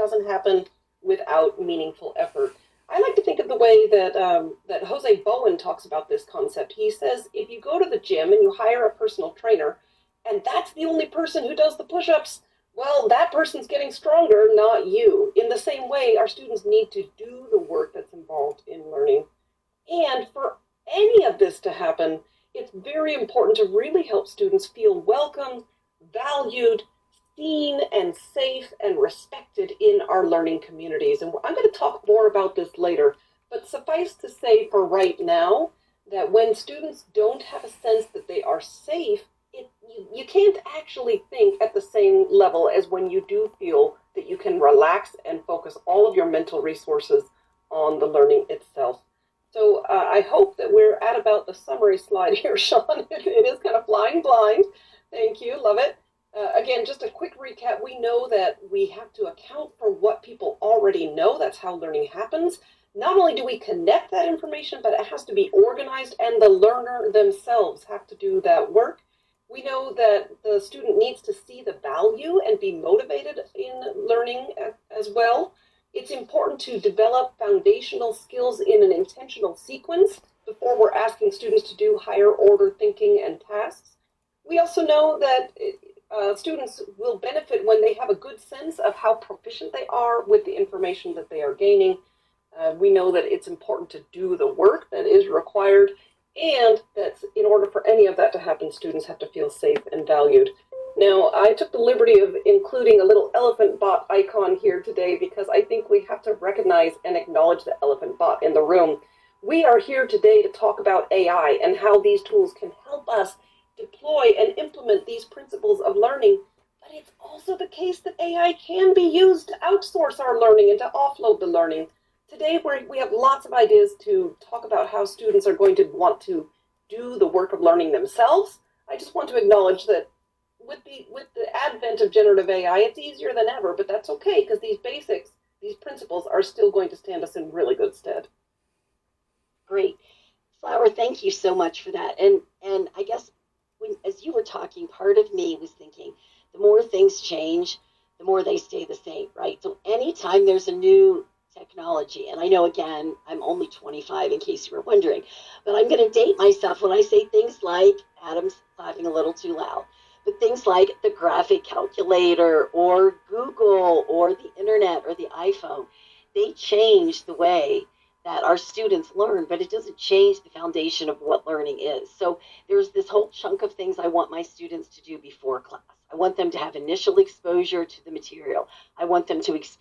doesn't happen without meaningful effort. I like to think of the way that Jose Bowen talks about this concept. He says if you go to the gym and you hire a personal trainer, and that's the only person who does the push-ups, well, that person's getting stronger, not you. In the same way, our students need to do the work that's involved in learning. And for any of this to happen, it's very important to really help students feel welcome, valued, seen, and safe and respected in our learning communities. And I'm going to talk more about this later, but suffice to say for right now that when students don't have a sense that they are safe, you can't actually think at the same level as when you do feel that you can relax and focus all of your mental resources on the learning itself. So I hope that we're at about the summary slide here, Sean. It is kind of flying blind. Thank you, love it. Again, just a quick recap. We know that we have to account for what people already know. That's how learning happens. Not only do we connect that information, but it has to be organized, and the learner themselves have to do that work. We know that the student needs to see the value and be motivated in learning as well. It's important to develop foundational skills in an intentional sequence before we're asking students to do higher order thinking and tasks. We also know that students will benefit when they have a good sense of how proficient they are with the information that they are gaining. We know that it's important to do the work that is required, and that in order for any of that to happen, students have to feel safe and valued. Now, I took the liberty of including a little elephant bot icon here today because I think we have to recognize and acknowledge the elephant bot in the room. We are here today to talk about AI and how these tools can help us deploy and implement these principles of learning. But it's also the case that AI can be used to outsource our learning and to offload the learning. Today, we have lots of ideas to talk about how students are going to want to do the work of learning themselves. I just want to acknowledge that with the advent of generative AI, it's easier than ever, but that's okay because these basics, these principles are still going to stand us in really good stead. Great. Flower, thank you so much for that. And I guess as you were talking, part of me was thinking the more things change, the more they stay the same, right? So anytime there's a new technology, and I know, again, I'm only 25 in case you were wondering, but I'm going to date myself when I say things like, Adam's laughing a little too loud, but things like the graphic calculator or Google or the internet or the iPhone, they change the way that our students learn, but it doesn't change the foundation of what learning is. So there's this whole chunk of things I want my students to do before class. I want them to have initial exposure to the material. I want them to experience